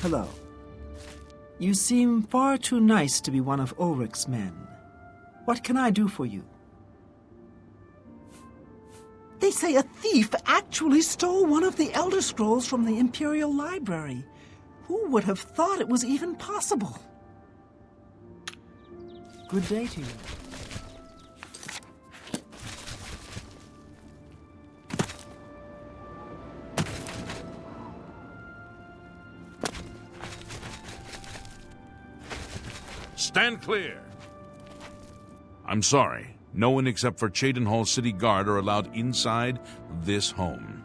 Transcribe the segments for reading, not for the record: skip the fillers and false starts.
Hello. You seem far too nice to be one of Ulrich's men. What can I do for you? They say a thief actually stole one of the Elder Scrolls from the Imperial Library. Who would have thought it was even possible? Good day to you. Stand clear! I'm sorry. No one except for Cheydinhal City Guard are allowed inside this home.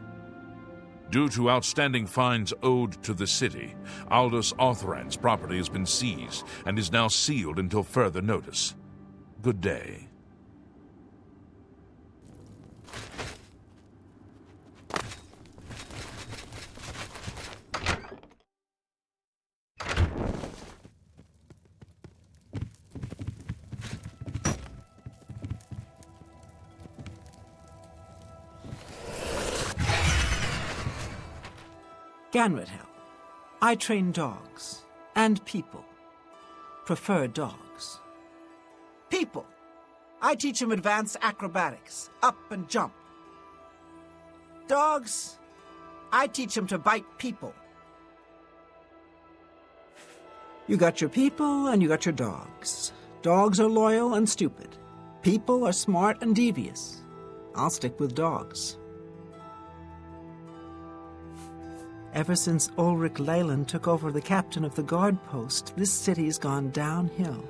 Due to outstanding fines owed to the city, Aldous Othran's property has been seized and is now sealed until further notice. Good day. Cheydinhal. I train dogs. And people. Prefer dogs. People. I teach them advanced acrobatics. Up and jump. Dogs. I teach them to bite people. You got your people and you got your dogs. Dogs are loyal and stupid. People are smart and devious. I'll stick with dogs. Ever since Ulrich Leyland took over the captain of the guard post, this city's gone downhill.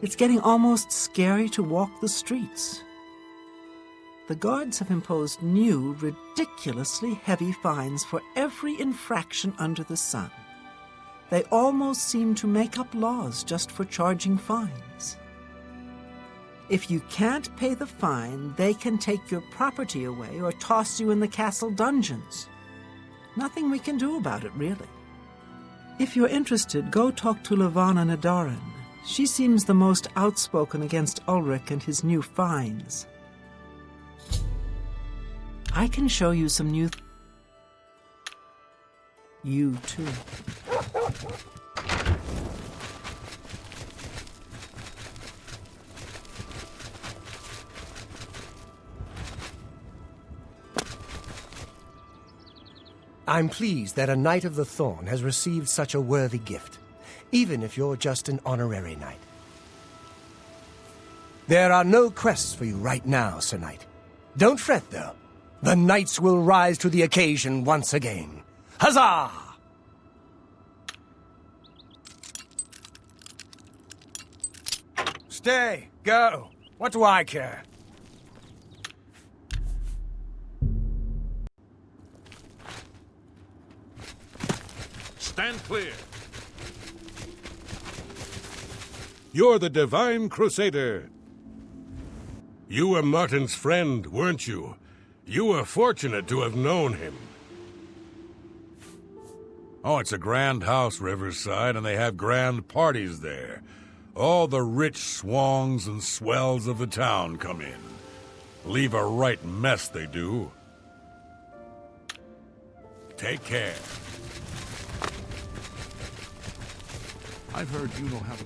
It's getting almost scary to walk the streets. The guards have imposed new, ridiculously heavy fines for every infraction under the sun. They almost seem to make up laws just for charging fines. If you can't pay the fine, they can take your property away or toss you in the castle dungeons. Nothing we can do about it, really. If you're interested, go talk to Levana Nadarin. She seems the most outspoken against Ulrich and his new fines. I can show you some new... You too. I'm pleased that a Knight of the Thorn has received such a worthy gift, even if you're just an honorary knight. There are no quests for you right now, Sir Knight. Don't fret, though. The knights will rise to the occasion once again. Huzzah! Stay, go. What do I care? Stand clear! You're the Divine Crusader. You were Martin's friend, weren't you? You were fortunate to have known him. Oh, it's a grand house, Riverside, and they have grand parties there. All the rich swangs and swells of the town come in. Leave a right mess, they do. Take care. I've heard you know how to...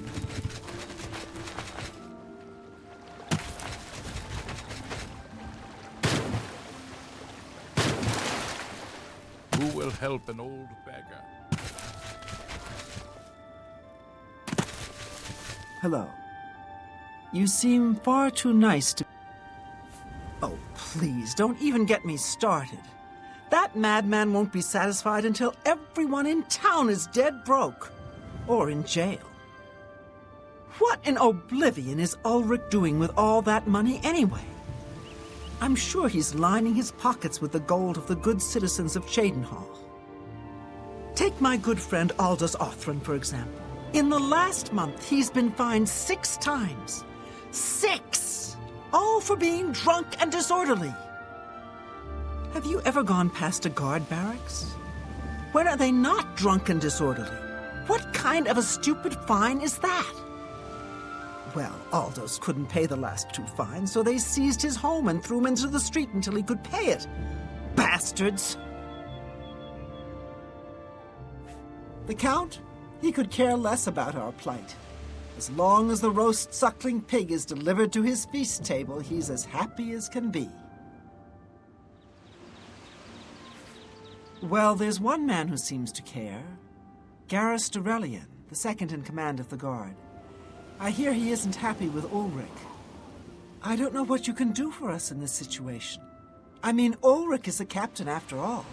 Who will help an old beggar? Hello. You seem far too nice to... Oh, please, don't even get me started. That madman won't be satisfied until everyone in town is dead broke. Or in jail. What in Oblivion is Ulrich doing with all that money anyway? I'm sure he's lining his pockets with the gold of the good citizens of Cheydinhal. Take my good friend Aldous Othran, for example. In the last month, he's been fined 6 times. 6! All for being drunk and disorderly. Have you ever gone past a guard barracks? When are they not drunk and disorderly? What kind of a stupid fine is that? Well, Aldous couldn't pay the last 2 fines, so they seized his home and threw him into the street until he could pay it. Bastards! The Count? He could care less about our plight. As long as the roast suckling pig is delivered to his feast table, he's as happy as can be. Well, there's one man who seems to care. Garrus Durelian, the second in command of the guard. I hear he isn't happy with Ulrich. I don't know what you can do for us in this situation. I mean, Ulrich is the captain after all.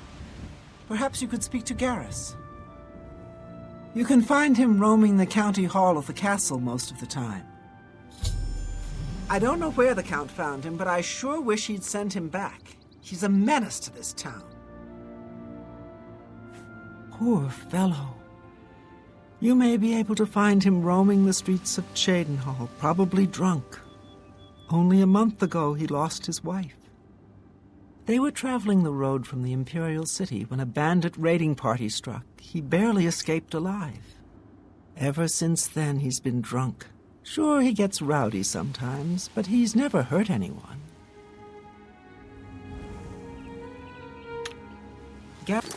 Perhaps you could speak to Garrus. You can find him roaming the county hall of the castle most of the time. I don't know where the Count found him, but I sure wish he'd send him back. He's a menace to this town. Poor fellow. You may be able to find him roaming the streets of Cheydinhal, probably drunk. Only a month ago he lost his wife. They were traveling the road from the Imperial City when a bandit raiding party struck. He barely escaped alive. Ever since then, he's been drunk. Sure, he gets rowdy sometimes, but he's never hurt anyone. Garrus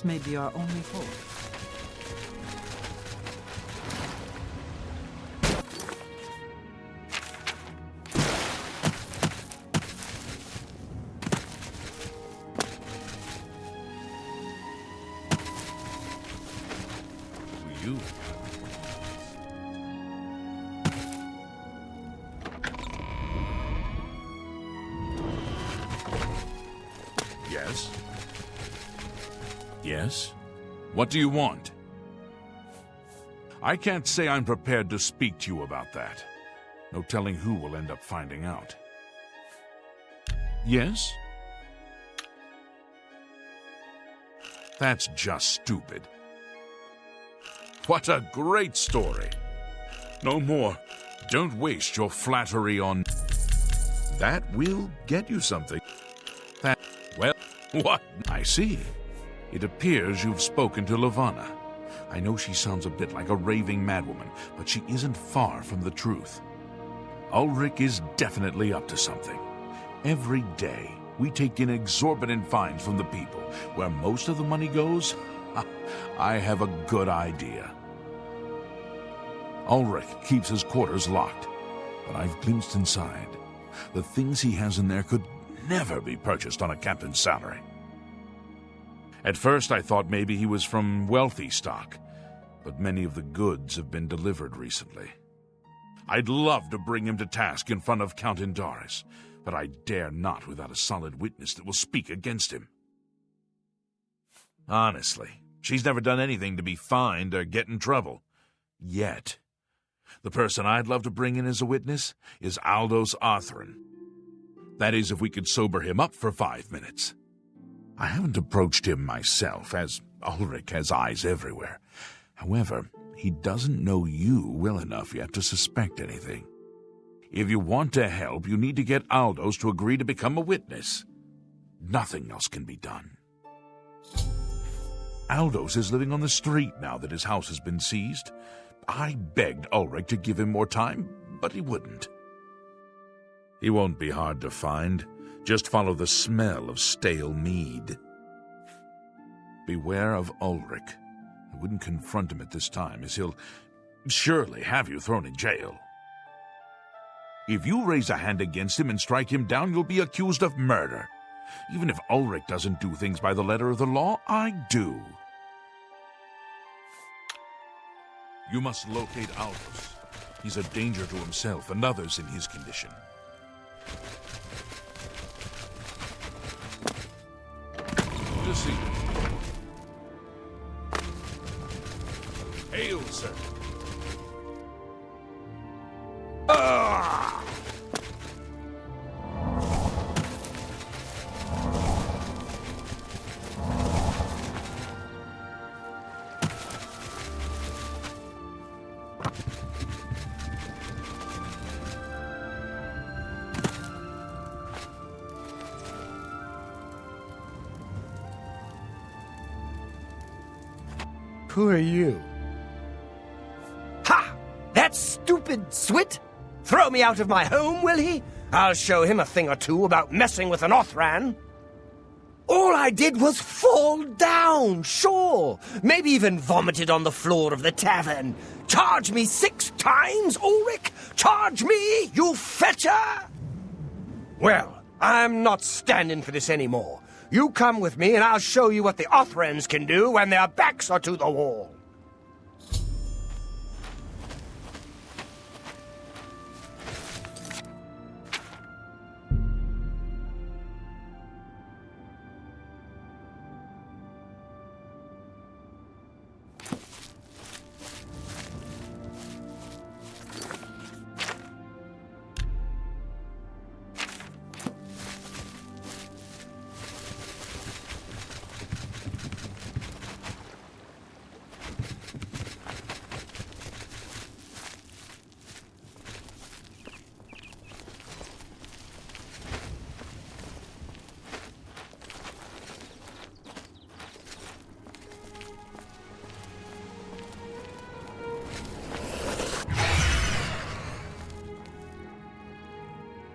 may be our only hope. You. Yes? Yes? What do you want? I can't say I'm prepared to speak to you about that. No telling who will end up finding out. Yes? That's just stupid. What a great story. No more. Don't waste your flattery on... That will get you something. That... Well, what? I see. It appears you've spoken to Lavanna. I know she sounds a bit like a raving madwoman, but she isn't far from the truth. Ulrich is definitely up to something. Every day, we take in exorbitant fines from the people. Where most of the money goes, I have a good idea. Ulrich keeps his quarters locked, but I've glimpsed inside. The things he has in there could never be purchased on a captain's salary. At first, I thought maybe he was from wealthy stock, but many of the goods have been delivered recently. I'd love to bring him to task in front of Count Indaris, but I dare not without a solid witness that will speak against him. Honestly, she's never done anything to be fined or get in trouble. Yet. The person I'd love to bring in as a witness is Aldous Arthurn. That is, if we could sober him up for 5 minutes. I haven't approached him myself, as Ulrich has eyes everywhere. However, he doesn't know you well enough yet to suspect anything. If you want to help, you need to get Aldous to agree to become a witness. Nothing else can be done. Aldous is living on the street now that his house has been seized. I begged Ulrich to give him more time, but he wouldn't. He won't be hard to find. Just follow the smell of stale mead. Beware of Ulrich. I wouldn't confront him at this time, as he'll surely have you thrown in jail. If you raise a hand against him and strike him down, you'll be accused of murder. Even if Ulrich doesn't do things by the letter of the law, I do. You must locate Aldous. He's a danger to himself and others in his condition. To see you. Hail, sir. Ah! Who are you? Ha! That stupid Swit? Throw me out of my home, will he? I'll show him a thing or two about messing with an Othran. All I did was fall down, sure. Maybe even vomited on the floor of the tavern. Charge me 6 times, Ulrich? Charge me, you fetcher! Well, I'm not standing for this anymore. You come with me and I'll show you what the Othrans can do when their backs are to the wall.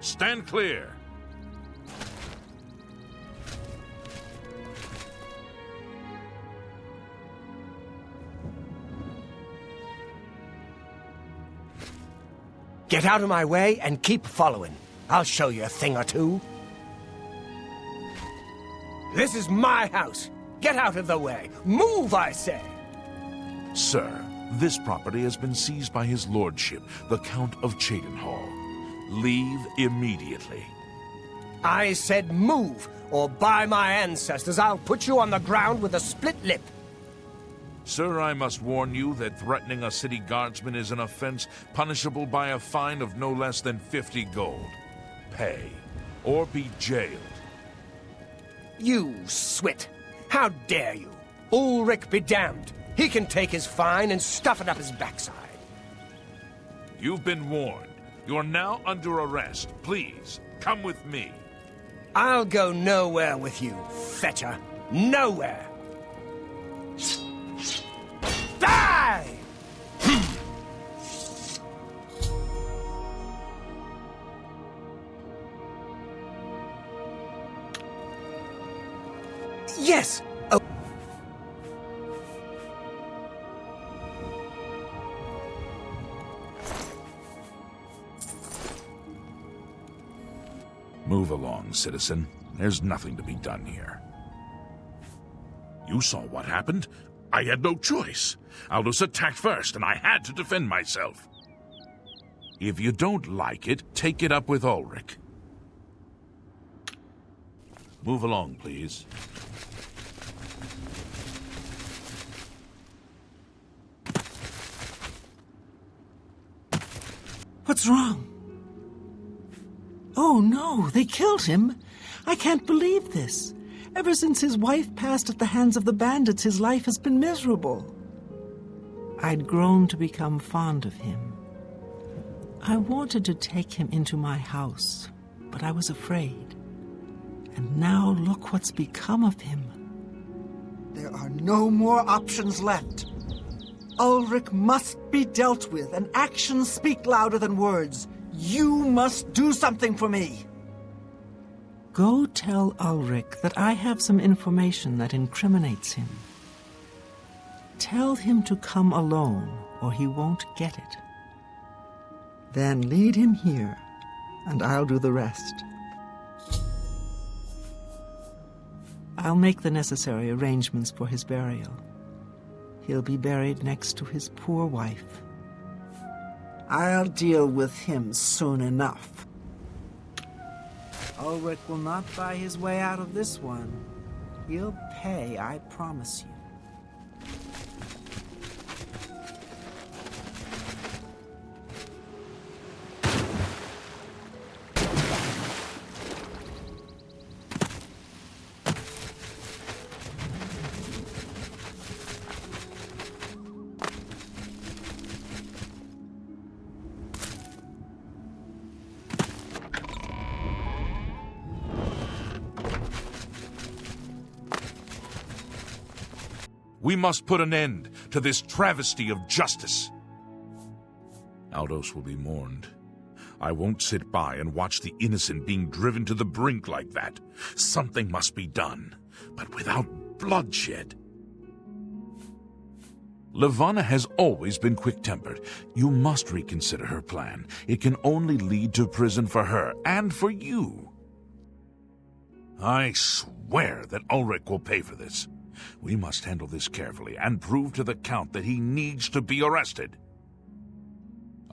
Stand clear. Get out of my way and keep following. I'll show you a thing or two. This is my house. Get out of the way. Move, I say. Sir, this property has been seized by his lordship, the Count of Cheydinhal. Leave immediately. I said move, or by my ancestors, I'll put you on the ground with a split lip. Sir, I must warn you that threatening a city guardsman is an offense punishable by a fine of no less than 50 gold. Pay, or be jailed. You swit! How dare you? Ulrich be damned. He can take his fine and stuff it up his backside. You've been warned. You're now under arrest. Please, come with me. I'll go nowhere with you, fetcher. Nowhere. Die! Yes! Oh. Move along, citizen. There's nothing to be done here. You saw what happened? I had no choice. Aldous attacked first, and I had to defend myself. If you don't like it, take it up with Ulrich. Move along, please. What's wrong? Oh no, they killed him. I can't believe this. Ever since his wife passed at the hands of the bandits, his life has been miserable. I'd grown to become fond of him. I wanted to take him into my house, but I was afraid. And now look what's become of him. There are no more options left. Ulrich must be dealt with, and actions speak louder than words. You must do something for me. Go tell Ulrich that I have some information that incriminates him. Tell him to come alone, or he won't get it. Then lead him here, and I'll do the rest. I'll make the necessary arrangements for his burial. He'll be buried next to his poor wife. I'll deal with him soon enough. Ulrich will not buy his way out of this one. He'll pay, I promise you. We must put an end to this travesty of justice. Aldous will be mourned. I won't sit by and watch the innocent being driven to the brink like that. Something must be done, but without bloodshed. Levana has always been quick-tempered. You must reconsider her plan. It can only lead to prison for her and for you. I swear that Ulrich will pay for this. We must handle this carefully and prove to the Count that he needs to be arrested.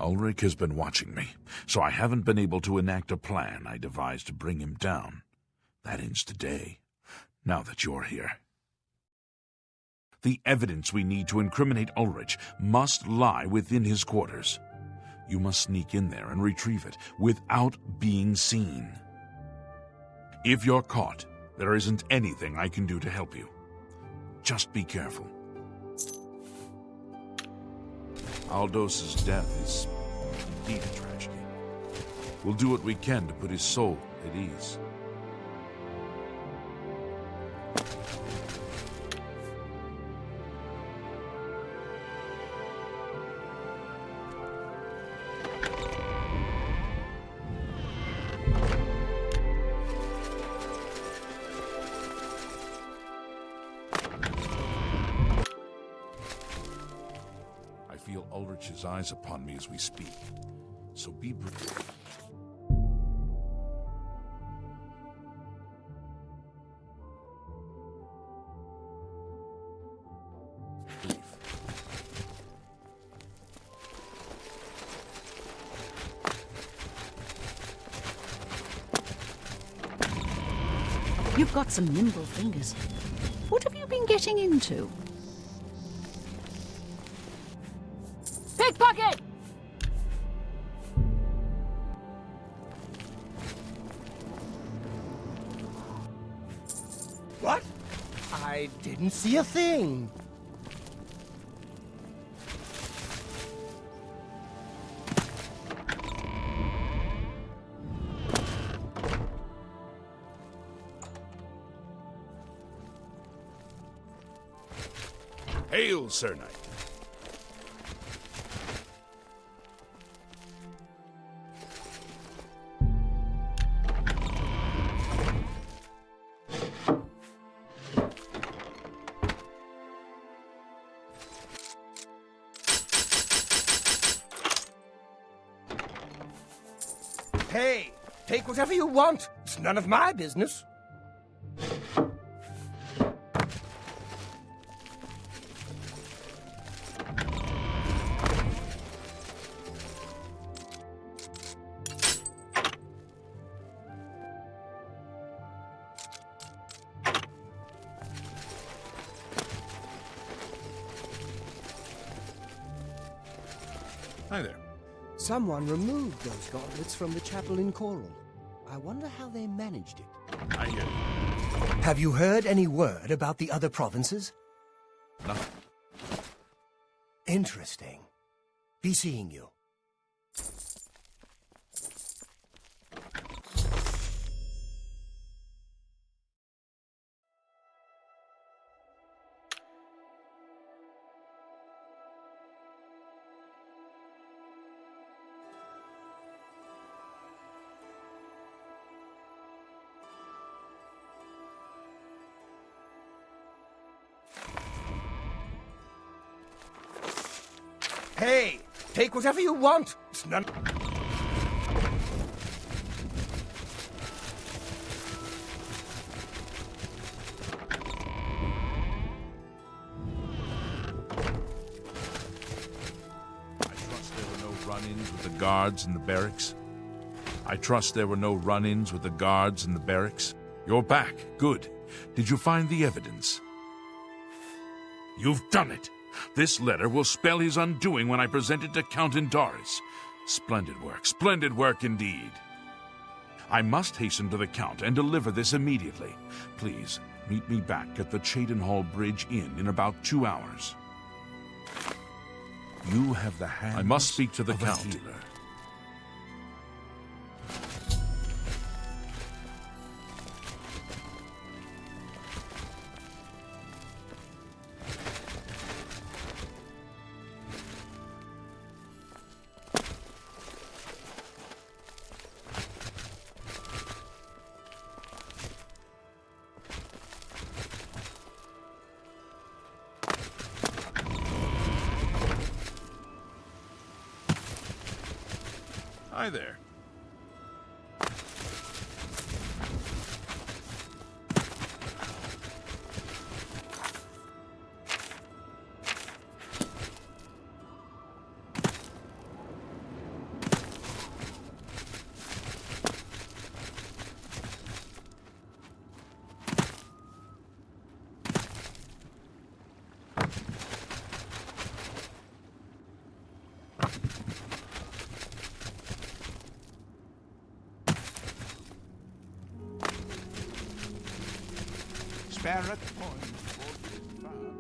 Ulrich has been watching me, so I haven't been able to enact a plan I devised to bring him down. That ends today, now that you're here. The evidence we need to incriminate Ulrich must lie within his quarters. You must sneak in there and retrieve it without being seen. If you're caught, there isn't anything I can do to help you. Just be careful. Aldos's death is indeed a tragedy. We'll do what we can to put his soul at ease. I feel Ulrich's eyes upon me as we speak, so be prepared. You've got some nimble fingers. What have you been getting into? Pickpocket! What? I didn't see a thing. Hail, Sir Knight. Hey, take whatever you want. It's none of my business. Hi there. Someone removed those gauntlets from the chapel in Coral. I wonder how they managed it. I hear you. Have you heard any word about the other provinces? Nothing. Interesting. Be seeing you. Hey, take whatever you want. It's none. I trust there were no run-ins with the guards in the barracks. I trust there were no run-ins with the guards in the barracks. You're back. Good. Did you find the evidence? You've done it. This letter will spell his undoing when I present it to Count Indaris. Splendid work indeed. I must hasten to the Count and deliver this immediately. Please, meet me back at the Cheydinhal Bridge Inn in about 2 hours. You have the hands I must speak to the Count. Healer. Hi there. Spare at point for found.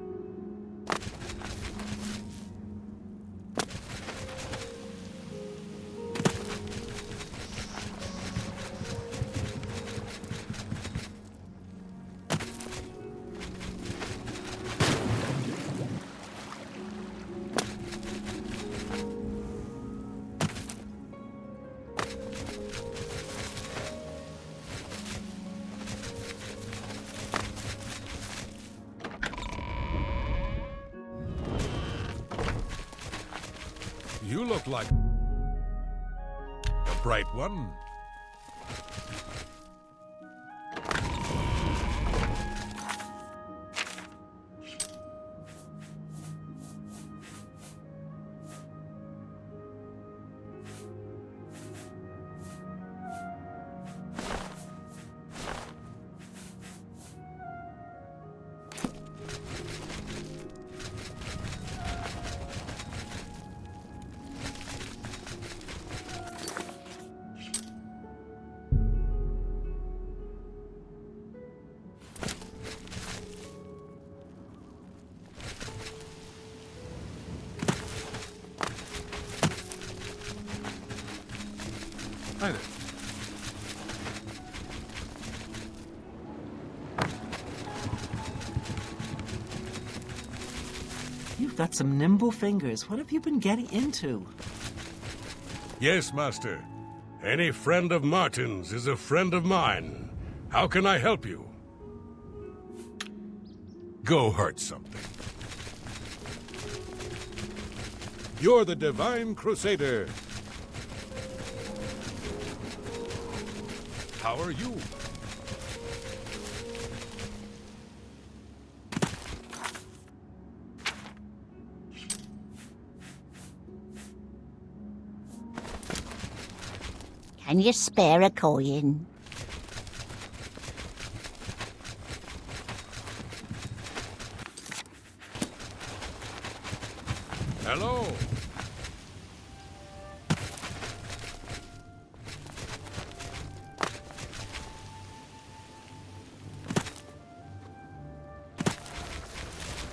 You look like a bright one. Hi there. You've got some nimble fingers. What have you been getting into? Yes, Master. Any friend of Martin's is a friend of mine. How can I help you? Go hurt something. You're the Divine Crusader. How are you? Can you spare a coin? Hello.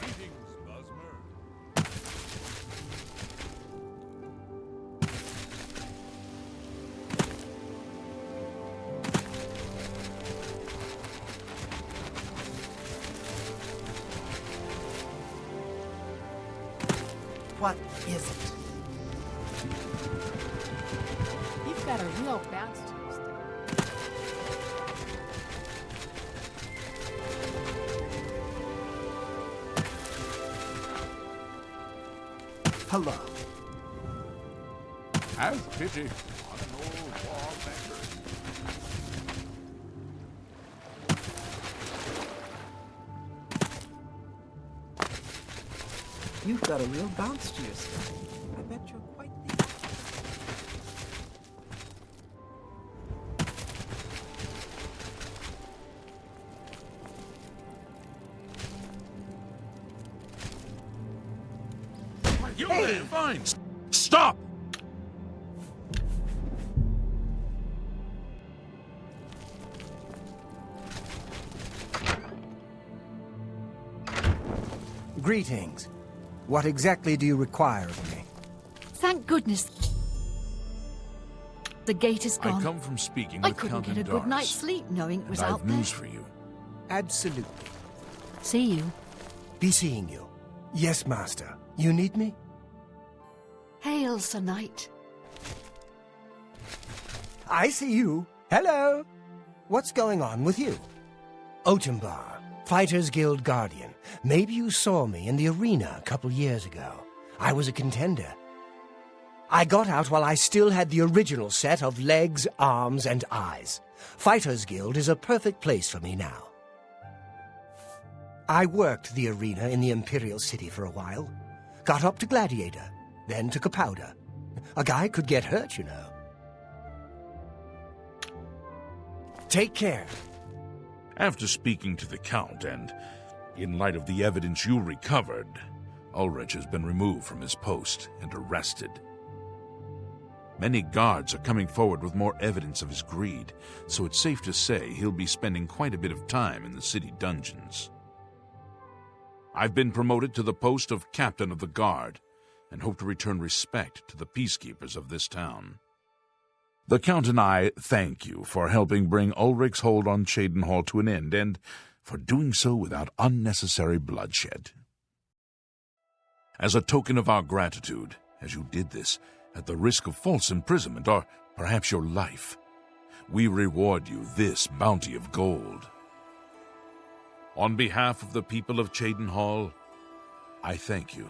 Greetings, Bosmer. What is it? You've got a real bounce to your step. Hello. Have pity on an old war veteran. You've got a real bounce to your step. I bet you're quite the... You fine. Stop! Greetings. What exactly do you require of me? Thank goodness the gate is I gone. come from speaking I with couldn't Count get a Indaris, good night's sleep knowing it was and out I've there. news for you. Absolutely. See you. Be seeing you. Yes, Master. You need me? Hail, Sir Knight. I see you. Hello. What's going on with you? Otembar, Fighters Guild Guardian. Maybe you saw me in the arena a couple years ago. I was a contender. I got out while I still had the original set of legs, arms, and eyes. Fighters Guild is a perfect place for me now. I worked the arena in the Imperial City for a while. Got up to Gladiator, then took a powder. A guy could get hurt, you know. Take care. After speaking to the Count, and in light of the evidence you recovered, Ulrich has been removed from his post and arrested. Many guards are coming forward with more evidence of his greed, so it's safe to say he'll be spending quite a bit of time in the city dungeons. I've been promoted to the post of Captain of the Guard, and hope to return respect to the peacekeepers of this town. The Count and I thank you for helping bring Ulrich's hold on Cheydinhal to an end, and for doing so without unnecessary bloodshed. As a token of our gratitude, as you did this at the risk of false imprisonment or perhaps your life, we reward you this bounty of gold. On behalf of the people of Cheydinhal, I thank you.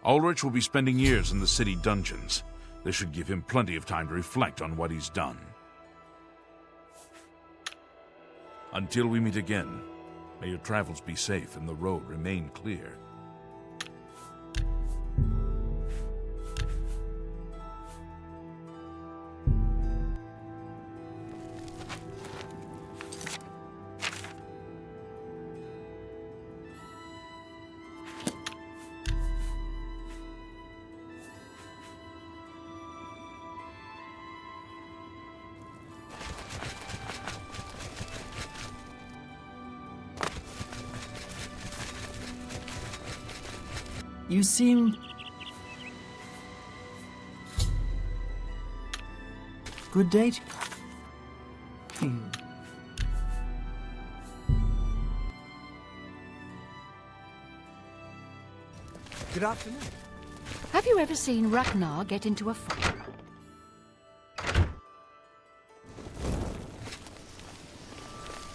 Ulrich will be spending years in the city dungeons. This should give him plenty of time to reflect on what he's done. Until we meet again, may your travels be safe and the road remain clear. You seem... Good day to you. Good afternoon. Have you ever seen Ragnar get into a fight?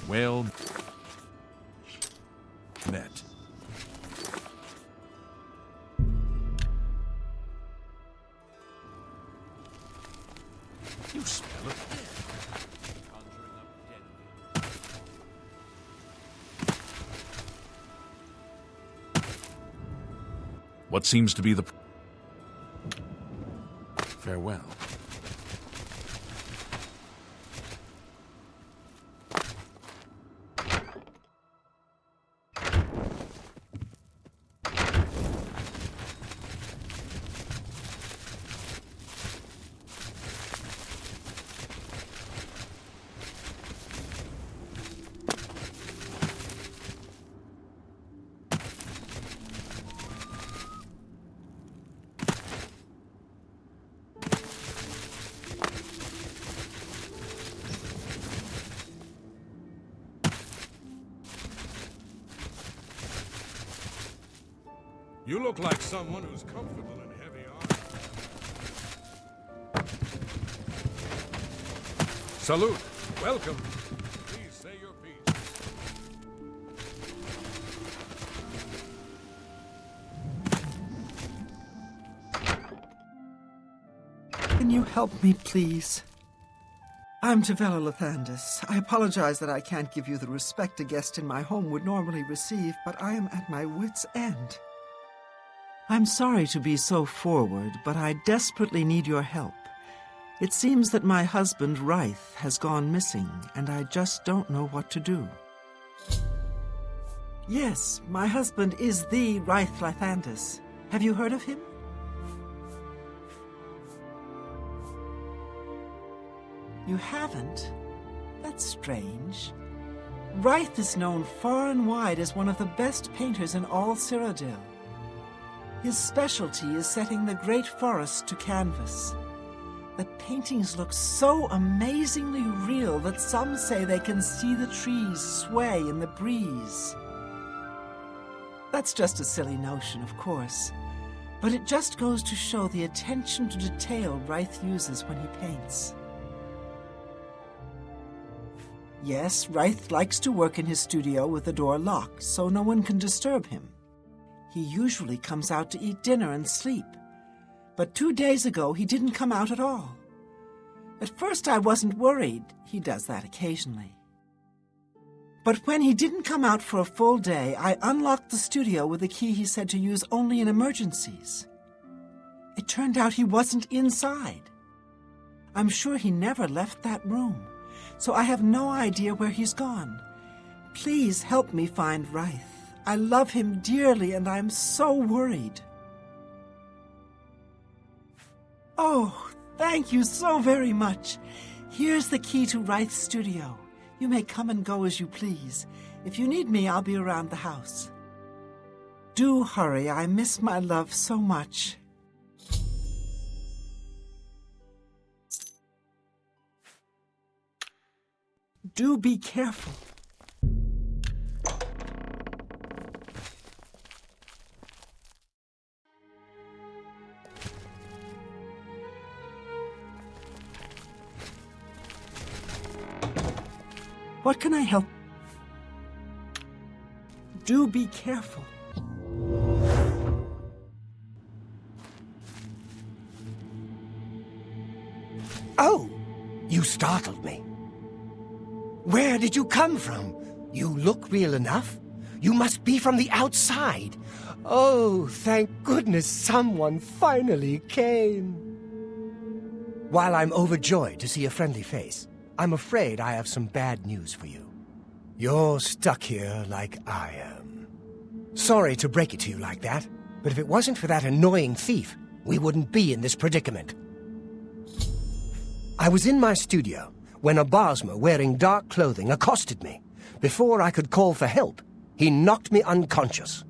Well met. You smell it. Conjuring up dead. What seems to be the... Farewell. You look like someone who's comfortable in heavy armor. Salute. Welcome. Please say your piece. Can you help me, please? I'm Tavella Lathandis. I apologize that I can't give you the respect a guest in my home would normally receive, but I am at my wit's end. I'm sorry to be so forward, but I desperately need your help. It seems that my husband, Reith, has gone missing, and I just don't know what to do. Yes, my husband is the Reith Lathandis. Have you heard of him? You haven't? That's strange. Reith is known far and wide as one of the best painters in all Cyrodiil. His specialty is setting the great forest to canvas. The paintings look so amazingly real that some say they can see the trees sway in the breeze. That's just a silly notion, of course, but it just goes to show the attention to detail Reith uses when he paints. Yes, Reith likes to work in his studio with the door locked, so no one can disturb him. He usually comes out to eat dinner and sleep. But 2 days ago, he didn't come out at all. At first, I wasn't worried. He does that occasionally. But when he didn't come out for a full day, I unlocked the studio with a key he said to use only in emergencies. It turned out he wasn't inside. I'm sure he never left that room, so I have no idea where he's gone. Please help me find Rythe. I love him dearly, and I'm so worried. Oh, thank you so very much. Here's the key to Rythe's studio. You may come and go as you please. If you need me, I'll be around the house. Do hurry. I miss my love so much. Do be careful. What can I help? Do be careful. Oh, you startled me. Where did you come from? You look real enough. You must be from the outside. Oh, thank goodness someone finally came. While I'm overjoyed to see a friendly face, I'm afraid I have some bad news for you. You're stuck here like I am. Sorry to break it to you like that, but if it wasn't for that annoying thief, we wouldn't be in this predicament. I was in my studio when a Bosmer wearing dark clothing accosted me. Before I could call for help, he knocked me unconscious.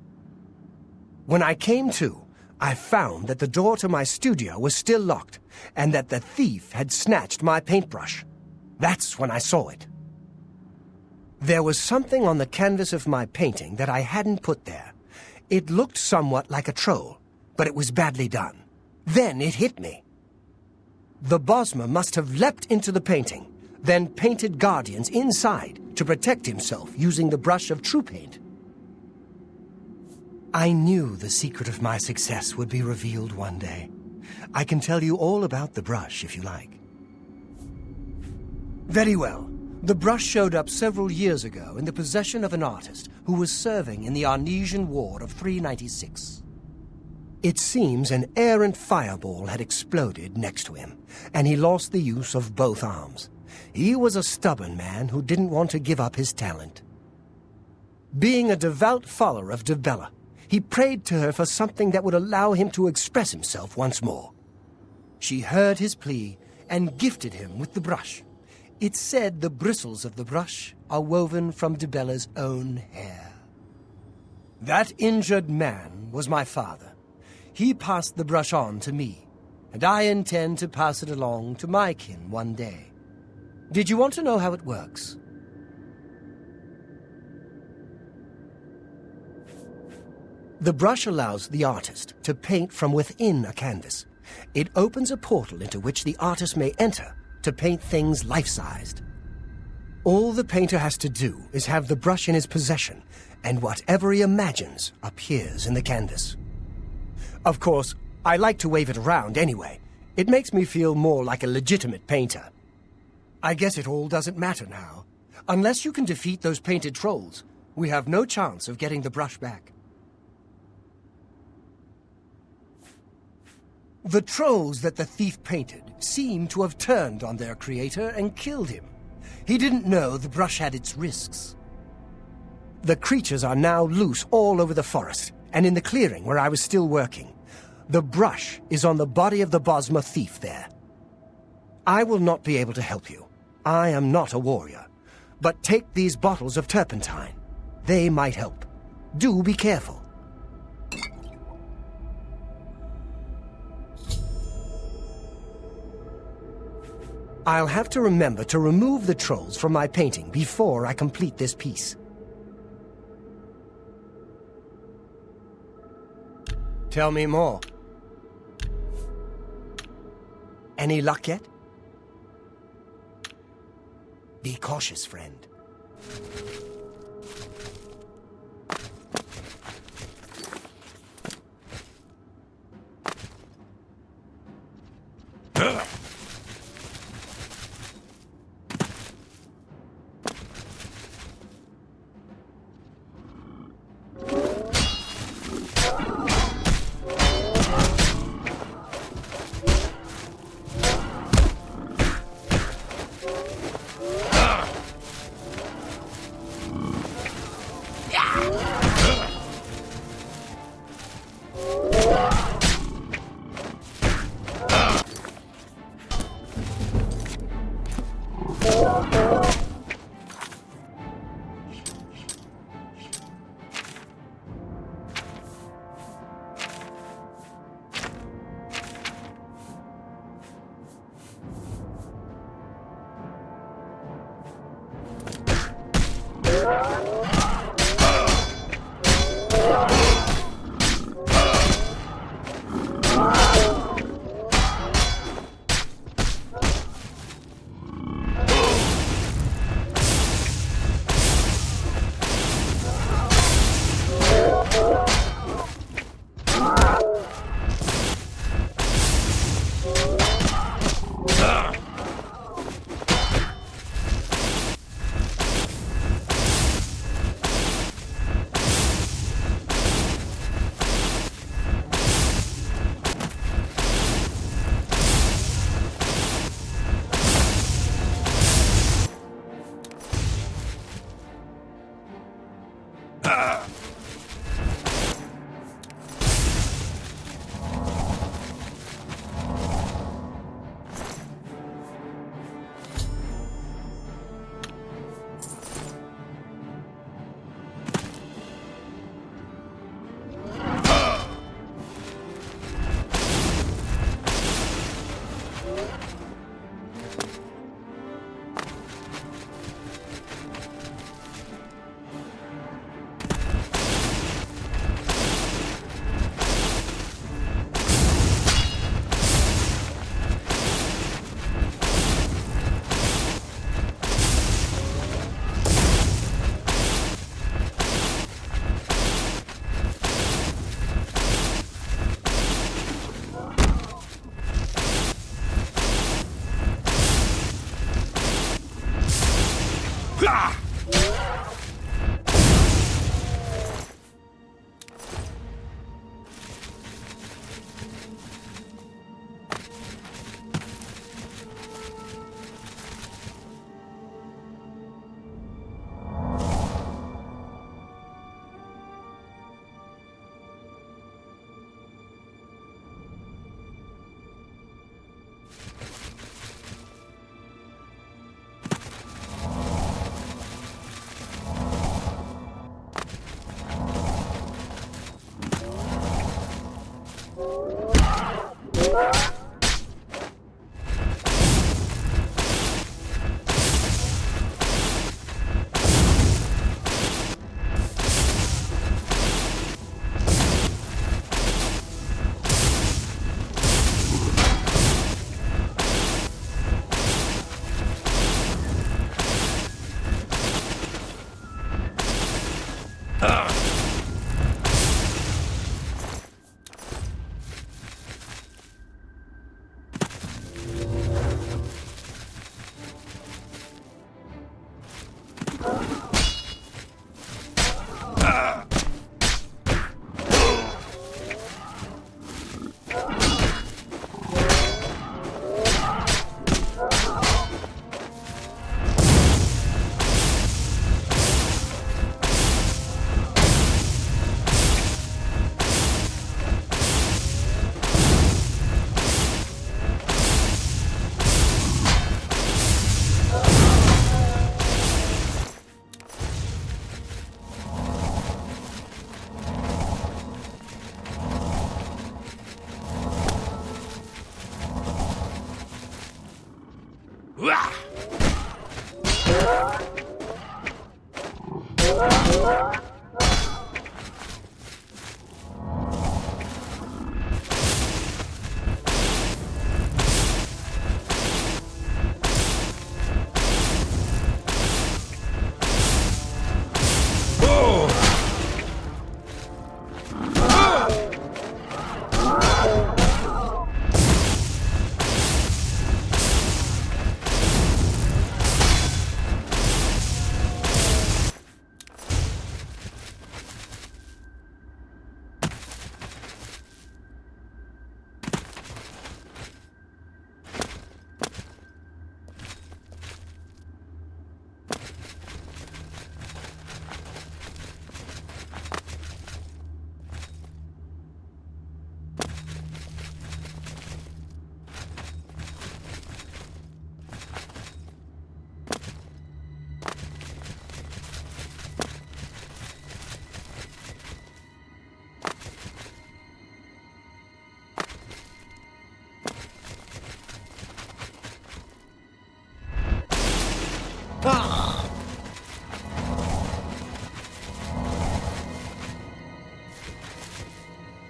When I came to, I found that the door to my studio was still locked and that the thief had snatched my paintbrush. That's when I saw it. There was something on the canvas of my painting that I hadn't put there. It looked somewhat like a troll, but it was badly done. Then it hit me. The Bosmer must have leapt into the painting, then painted guardians inside to protect himself using the brush of true paint. I knew the secret of my success would be revealed one day. I can tell you all about the brush if you like. Very well. The brush showed up several years ago in the possession of an artist who was serving in the Arnesian War of 396. It seems an errant fireball had exploded next to him, and he lost the use of both arms. He was a stubborn man who didn't want to give up his talent. Being a devout follower of Dibella, he prayed to her for something that would allow him to express himself once more. She heard his plea and gifted him with the brush. It's said the bristles of the brush are woven from Dibella's own hair. That injured man was my father. He passed the brush on to me, and I intend to pass it along to my kin one day. Did you want to know how it works? The brush allows the artist to paint from within a canvas. It opens a portal into which the artist may enter to paint things life-sized. All the painter has to do is have the brush in his possession, and whatever he imagines appears in the canvas. Of course, I like to wave it around anyway. It makes me feel more like a legitimate painter. I guess it all doesn't matter now. Unless you can defeat those painted trolls, we have no chance of getting the brush back. The trolls that the thief painted seem to have turned on their creator and killed him. He didn't know the brush had its risks. The creatures are now loose all over the forest, and in the clearing where I was still working. The brush is on the body of the Bosmer thief there. I will not be able to help you. I am not a warrior. But take these bottles of turpentine. They might help. Do be careful. I'll have to remember to remove the trolls from my painting before I complete this piece. Tell me more. Any luck yet? Be cautious, friend.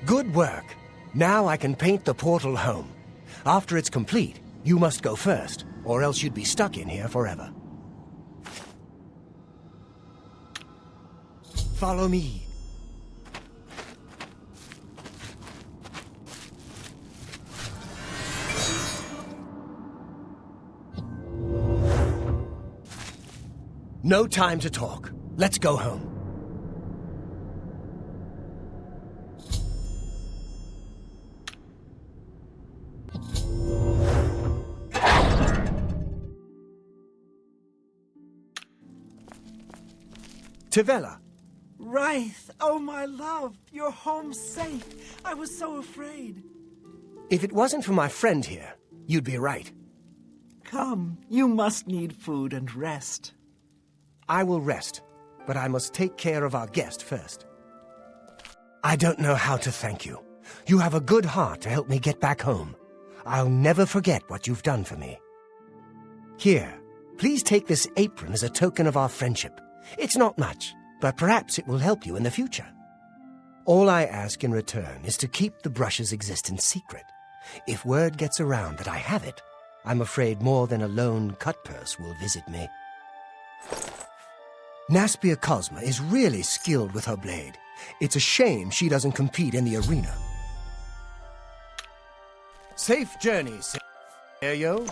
Good work. Now I can paint the portal home. After it's complete, you must go first, or else you'd be stuck in here forever. Follow me. No time to talk. Let's go home. Tavella. Wraith, oh my love, you're home safe. I was so afraid. If it wasn't for my friend here, you'd be right. Come, you must need food and rest. I will rest, but I must take care of our guest first. I don't know how to thank you. You have a good heart to help me get back home. I'll never forget what you've done for me. Here, please take this apron as a token of our friendship. It's not much, but perhaps it will help you in the future. All I ask in return is to keep the brush's existence secret. If word gets around that I have it, I'm afraid more than a lone cutpurse will visit me. Naspia Cosma is really skilled with her blade. It's a shame she doesn't compete in the arena. Safe journey, Seryo.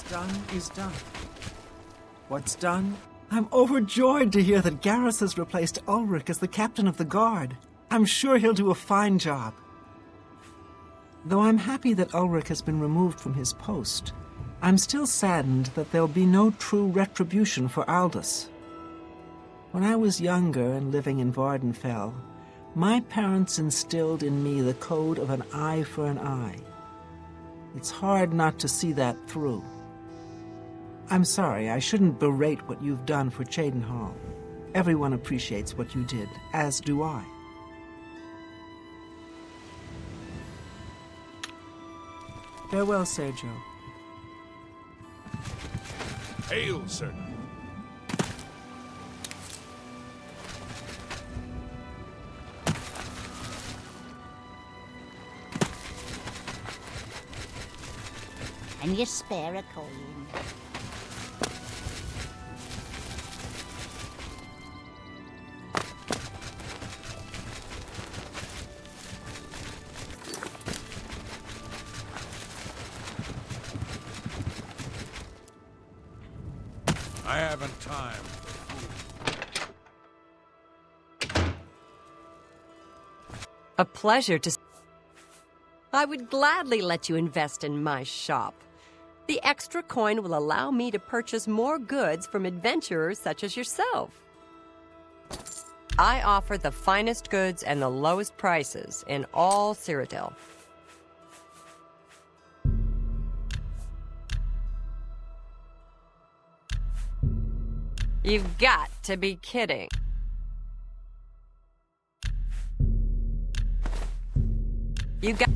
Done is done. What's done? I'm overjoyed to hear that Garrus has replaced Ulrich as the captain of the guard. I'm sure he'll do a fine job. Though I'm happy that Ulrich has been removed from his post, I'm still saddened that there'll be no true retribution for Aldous. When I was younger and living in Vardenfell, my parents instilled in me the code of an eye for an eye. It's hard not to see that through. I'm sorry, I shouldn't berate what you've done for Cheydinhal. Everyone appreciates what you did, as do I. Farewell, Sergio. Hail, sir. Can you spare a coin? I haven't time. A pleasure to... I would gladly let you invest in my shop. The extra coin will allow me to purchase more goods from adventurers such as yourself. I offer the finest goods and the lowest prices in all Cyrodiil. You've got to be kidding. You got...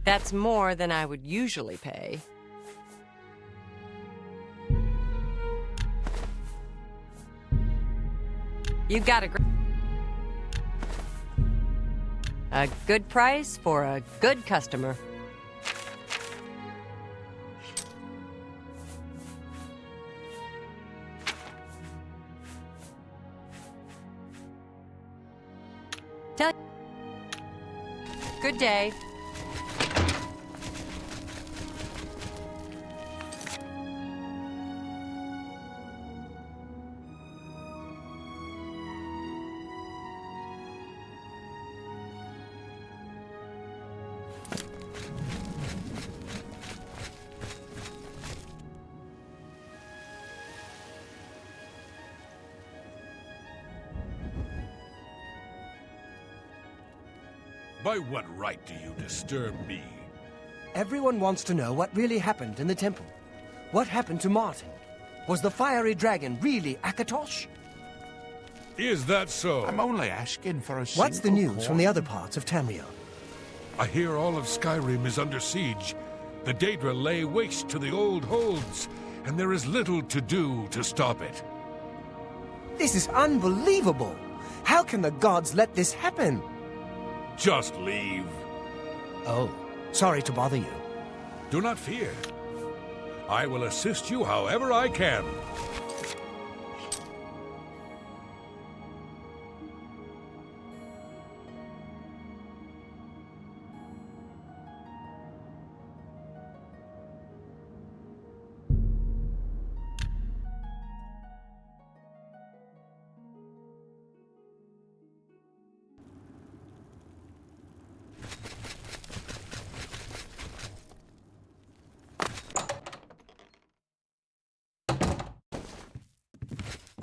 That's more than I would usually pay. You got a good price for a good customer. Good day. By what right do you disturb me? Everyone wants to know what really happened in the temple. What happened to Martin? Was the fiery dragon really Akatosh? Is that so? I'm only asking for a What's the single news from the other parts of Tamriel? I hear all of Skyrim is under siege. The Daedra lay waste to the old holds, and there is little to do to stop it. This is unbelievable! How can the gods let this happen? Just leave. Oh, sorry to bother you. Do not fear. I will assist you however I can.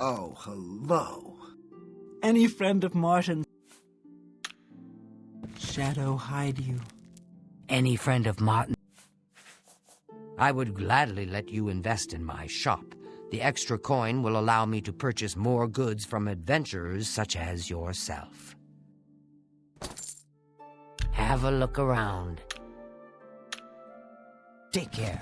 Oh, hello. Any friend of Martin's shadow hide you? Any friend of Martin? I would gladly let you invest in my shop. The extra coin will allow me to purchase more goods from adventurers such as yourself. Have a look around. Take care.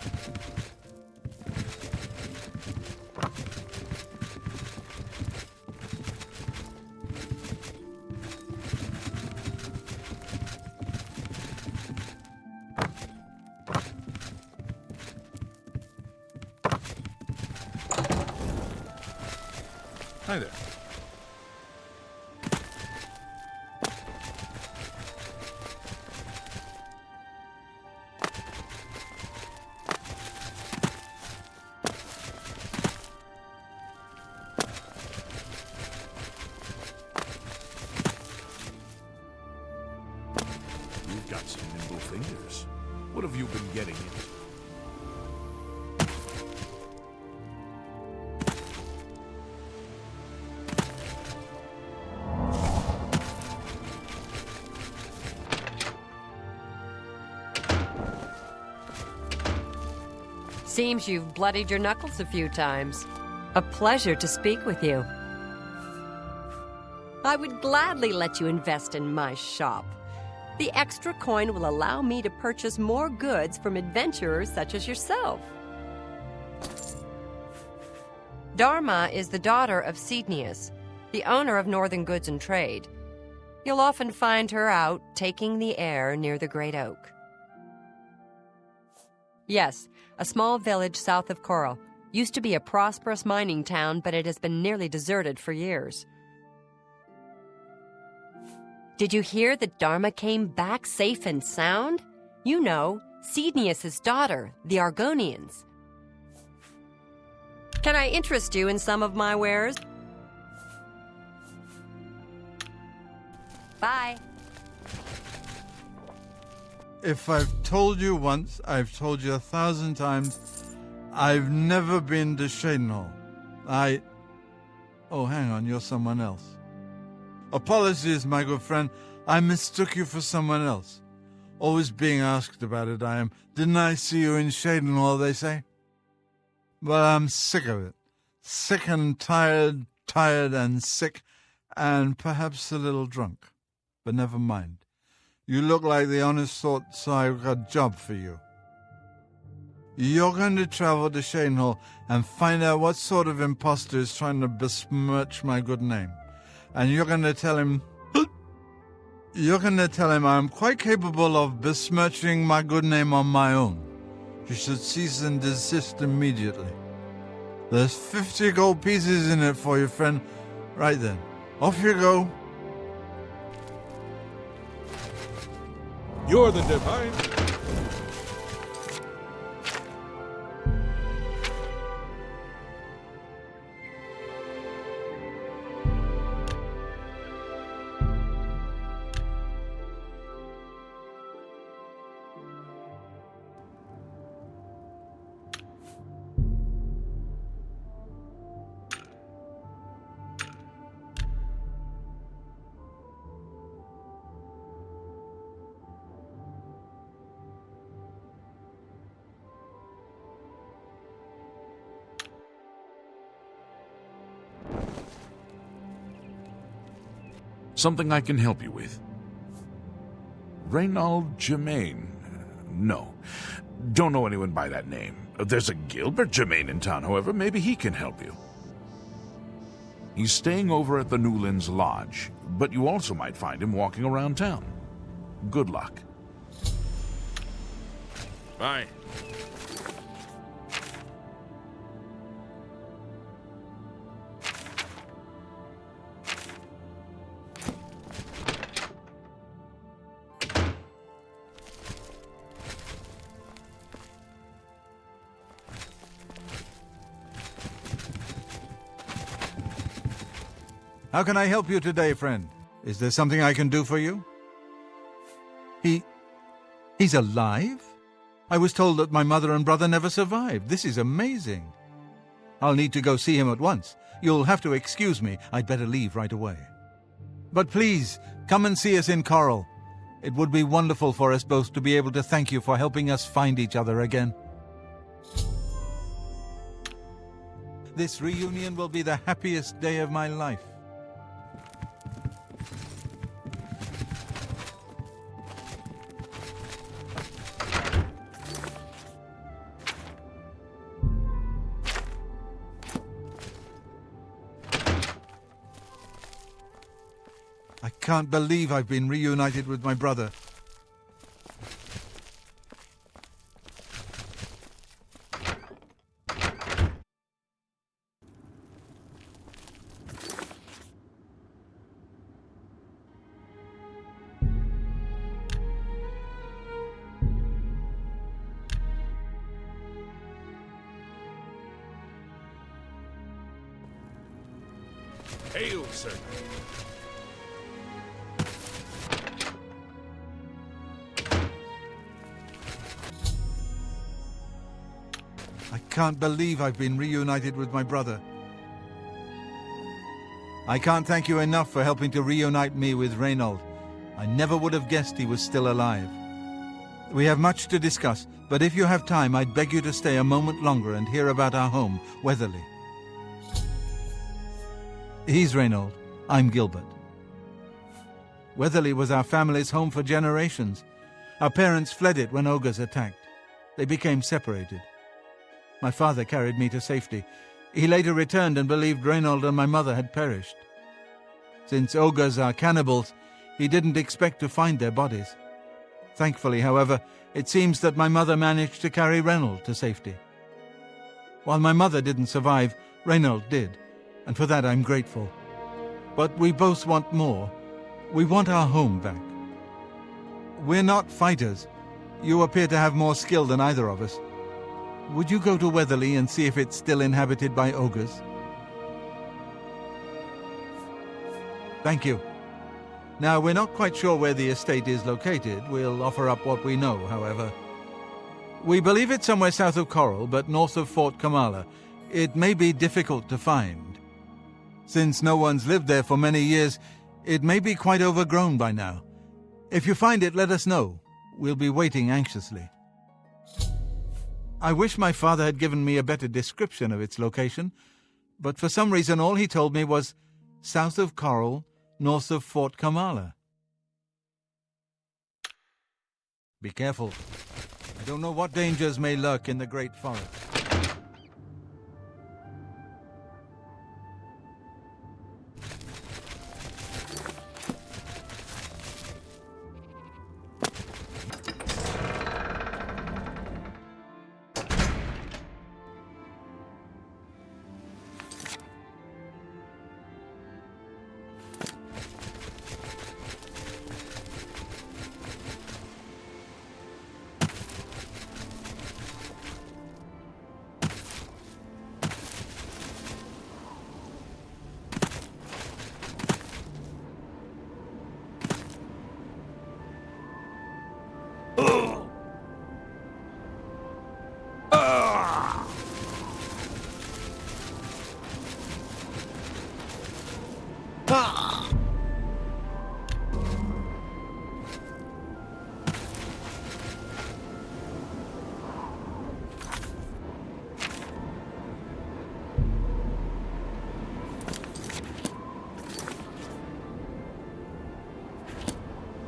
Hi there. You've got some nimble fingers. What have you been getting into? Seems you've bloodied your knuckles a few times. A pleasure to speak with you. I would gladly let you invest in my shop. The extra coin will allow me to purchase more goods from adventurers such as yourself. Dharma is the daughter of Cheydinhal, the owner of Northern Goods and Trade. You'll often find her out taking the air near the Great Oak. Yes, a small village south of Coral. Used to be a prosperous mining town, but it has been nearly deserted for years. Did you hear that Dharma came back safe and sound? You know, Ceidnius' daughter, the Argonians. Can I interest you in some of my wares? Bye. If I've told you once, I've told you 1,000 times, I've never been to Cheydinhal. Oh, hang on, you're someone else. Apologies, my good friend. I mistook you for someone else. Always being asked about it, I am. Didn't I see you in Cheydinhal, they say? But I'm sick of it. Sick and tired and sick, and perhaps a little drunk. But never mind. You look like the honest sort, so I've got a job for you. You're going to travel to Cheydinhal and find out what sort of impostor is trying to besmirch my good name. And you're going to tell him... I'm quite capable of besmirching my good name on my own. You should cease and desist immediately. There's 50 gold pieces in it for you, friend. Right then. Off you go. You're the divine... Something I can help you with. Reynold Germain. No. Don't know anyone by that name. There's a Gilbert Germain in town, however. Maybe he can help you. He's staying over at the Newlands Lodge, but you also might find him walking around town. Good luck. Bye. How can I help you today, friend? Is there something I can do for you? He's alive? I was told that my mother and brother never survived. This is amazing. I'll need to go see him at once. You'll have to excuse me. I'd better leave right away. But please, come and see us in Coral. It would be wonderful for us both to be able to thank you for helping us find each other again. This reunion will be the happiest day of my life. I can't believe I've been reunited with my brother. Hail, sir. I can't believe I've been reunited with my brother. I can't thank you enough for helping to reunite me with Reynold. I never would have guessed he was still alive. We have much to discuss, but if you have time, I'd beg you to stay a moment longer and hear about our home, Weatherly. He's Reynold. I'm Gilbert. Weatherly was our family's home for generations. Our parents fled it when ogres attacked. They became separated. My father carried me to safety. He later returned and believed Reynold and my mother had perished. Since ogres are cannibals, he didn't expect to find their bodies. Thankfully, however, it seems that my mother managed to carry Reynold to safety. While my mother didn't survive, Reynold did, and for that I'm grateful. But we both want more. We want our home back. We're not fighters. You appear to have more skill than either of us. Would you go to Weatherly and see if it's still inhabited by ogres? Thank you. Now, we're not quite sure where the estate is located. We'll offer up what we know, however. We believe it's somewhere south of Coral, but north of Fort Kamala. It may be difficult to find. Since no one's lived there for many years, it may be quite overgrown by now. If you find it, let us know. We'll be waiting anxiously. I wish my father had given me a better description of its location, but for some reason all he told me was south of Coral, north of Fort Kamala. Be careful. I don't know what dangers may lurk in the Great Forest.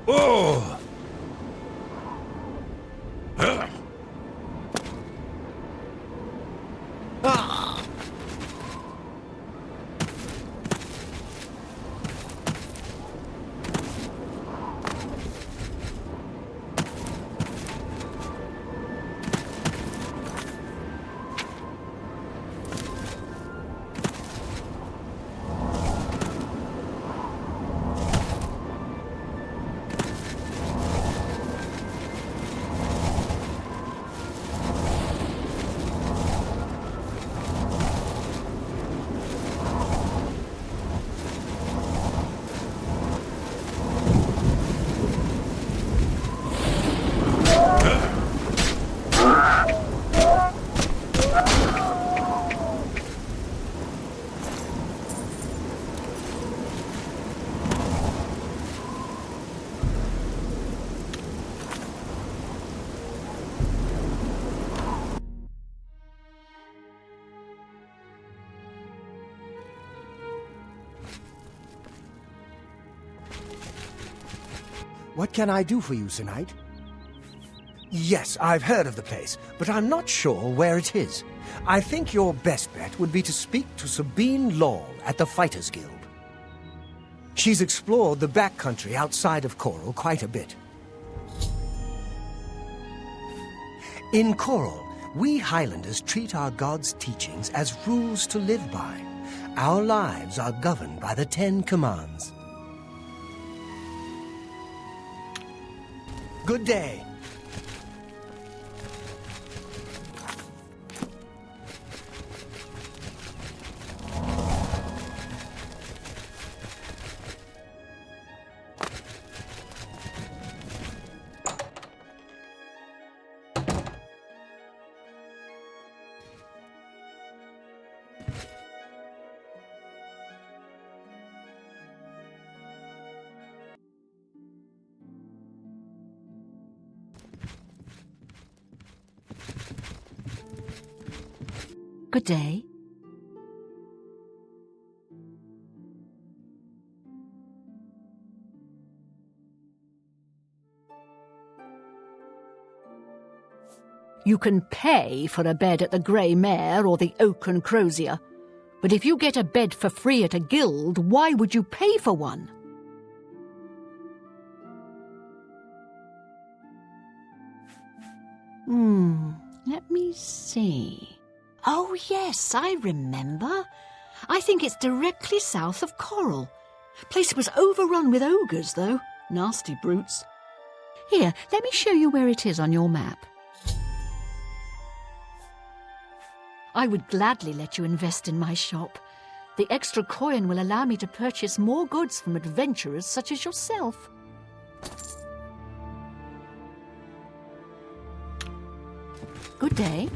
Oh! What can I do for you, Sir Knight? Yes, I've heard of the place, but I'm not sure where it is. I think your best bet would be to speak to Sabine Law at the Fighters Guild. She's explored the backcountry outside of Coral quite a bit. In Coral, we Highlanders treat our god's teachings as rules to live by. Our lives are governed by the 10 Commands. Good day. Good day. You can pay for a bed at the Grey Mare or the Oak and Crozier, but if you get a bed for free at a guild, why would you pay for one? Let me see. Oh, yes, I remember. I think it's directly south of Coral. Place was overrun with ogres, though. Nasty brutes. Here, let me show you where it is on your map. I would gladly let you invest in my shop. The extra coin will allow me to purchase more goods from adventurers such as yourself. Good day.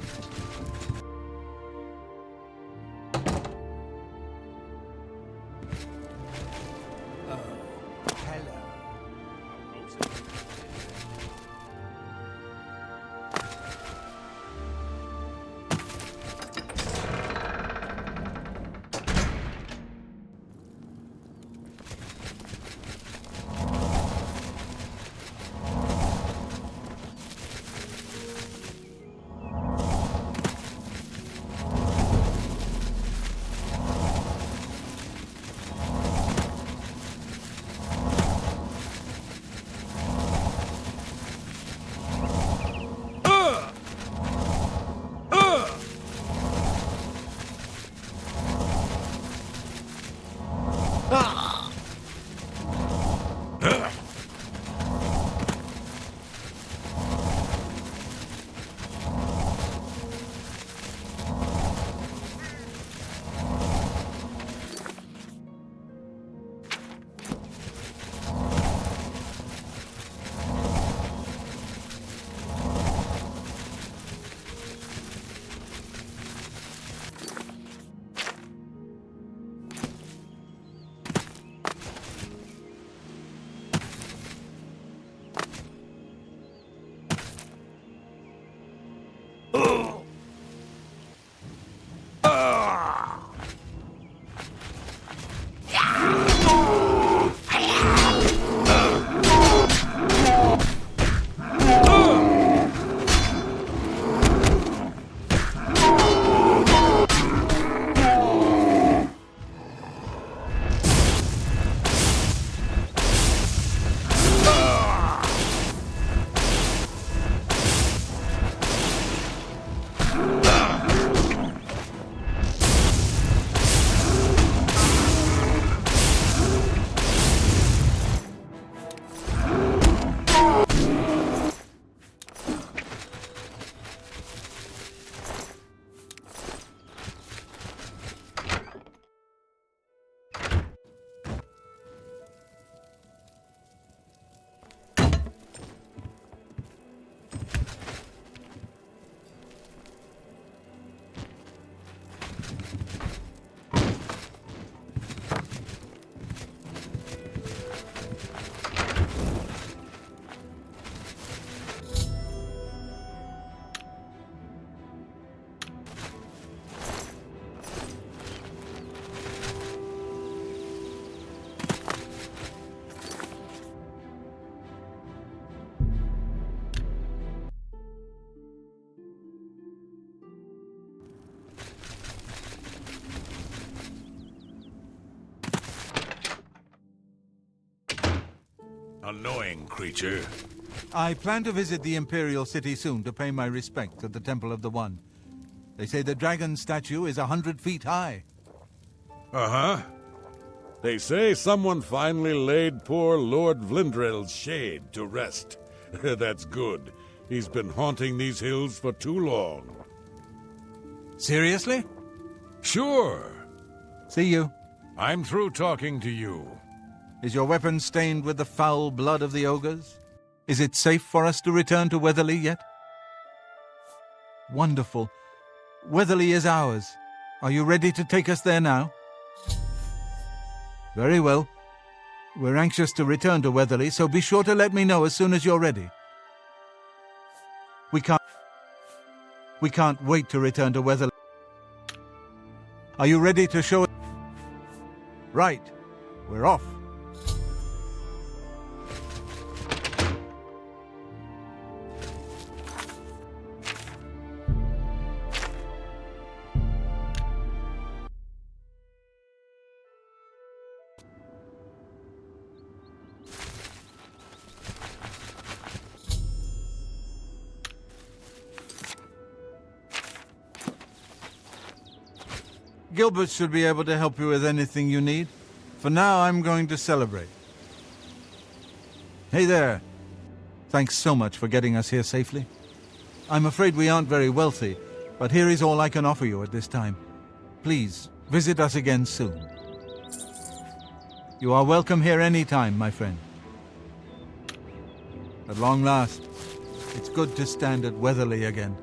Annoying creature. I plan to visit the Imperial City soon to pay my respects at the Temple of the One. They say the dragon statue is 100 feet high. Uh-huh. They say someone finally laid poor Lord Vlindrel's shade to rest. That's good. He's been haunting these hills for too long. Seriously? Sure. See you. I'm through talking to you. Is your weapon stained with the foul blood of the ogres? Is it safe for us to return to Weatherly yet? Wonderful. Weatherly is ours. Are you ready to take us there now? Very well. We're anxious to return to Weatherly, so be sure to let me know as soon as you're ready. We can't wait to return to Weatherly. Are you ready to show us? Right. We're off. Gilbert should be able to help you with anything you need. For now, I'm going to celebrate. Hey there. Thanks so much for getting us here safely. I'm afraid we aren't very wealthy, but here is all I can offer you at this time. Please, visit us again soon. You are welcome here any time, my friend. At long last, it's good to stand at Weatherly again.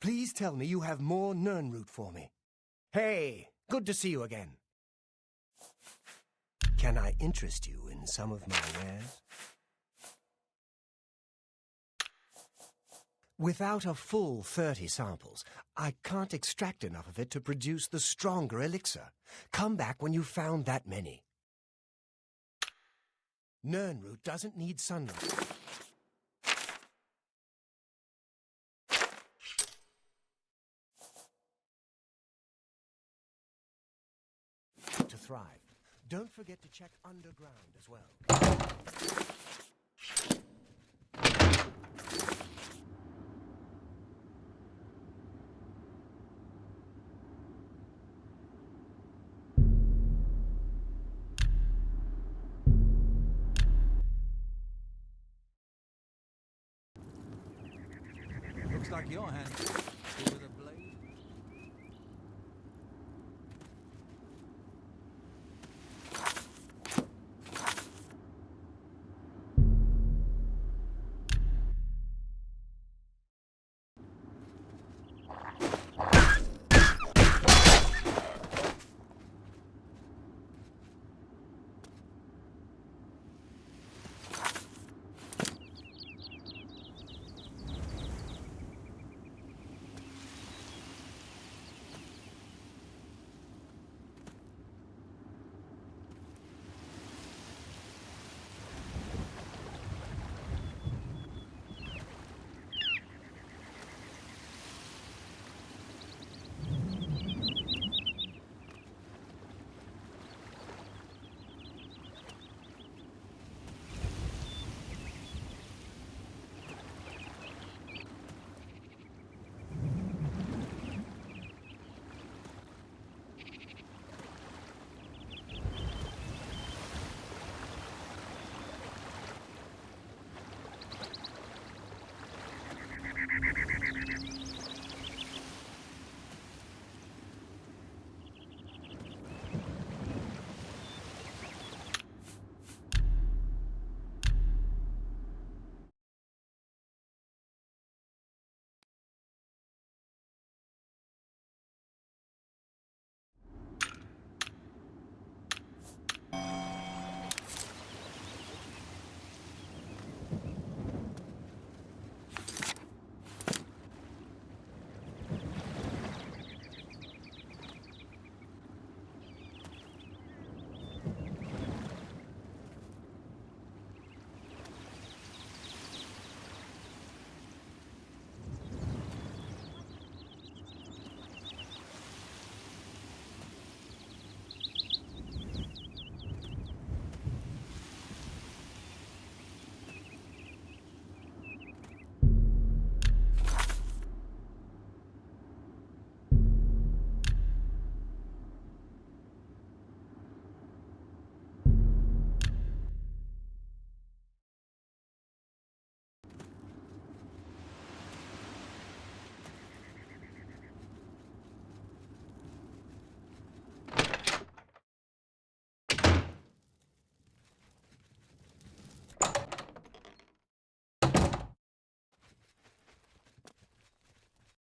Please tell me you have more Nirnroot for me. Hey, good to see you again. Can I interest you in some of my wares? Without a full 30 samples, I can't extract enough of it to produce the stronger elixir. Come back when you've found that many. Nirnroot doesn't need sunlight to thrive. Don't forget to check underground as well. Looks like your hand with a blade.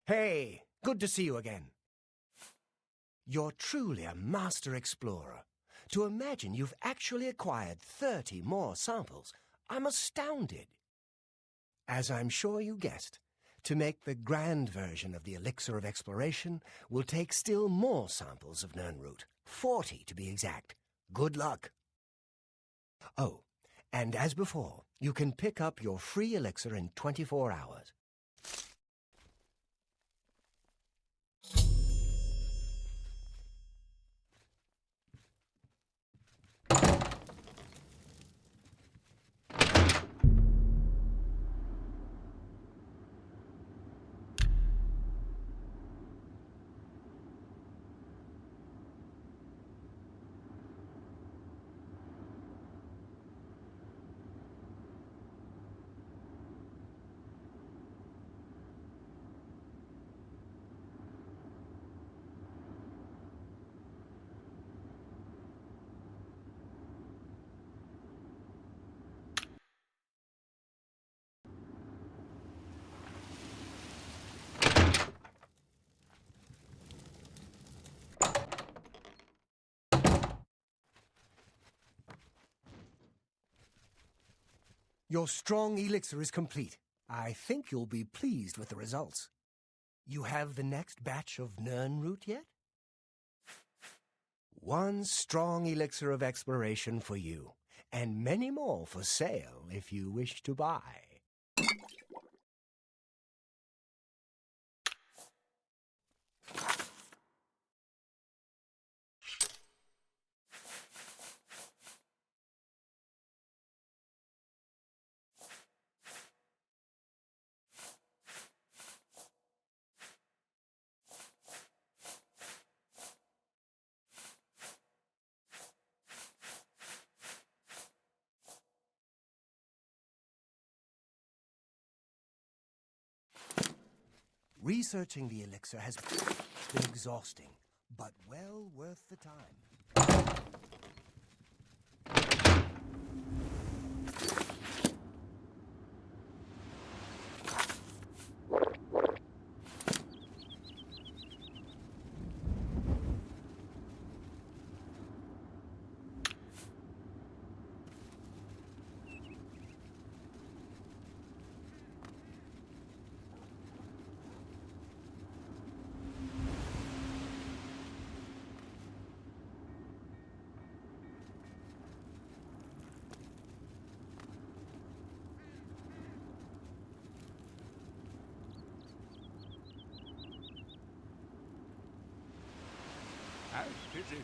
Hey, good to see you again. You're truly a master explorer. To imagine you've actually acquired 30 more samples, I'm astounded. As I'm sure you guessed, to make the grand version of the Elixir of Exploration will take still more samples of Nirnroot, 40 to be exact. Good luck. Oh, and as before, you can pick up your free elixir in 24 hours. Your strong elixir is complete. I think you'll be pleased with the results. You have the next batch of Nern root yet? One strong elixir of exploration for you, and many more for sale if you wish to buy. Researching the elixir has been exhausting, but well worth the time. Have pity.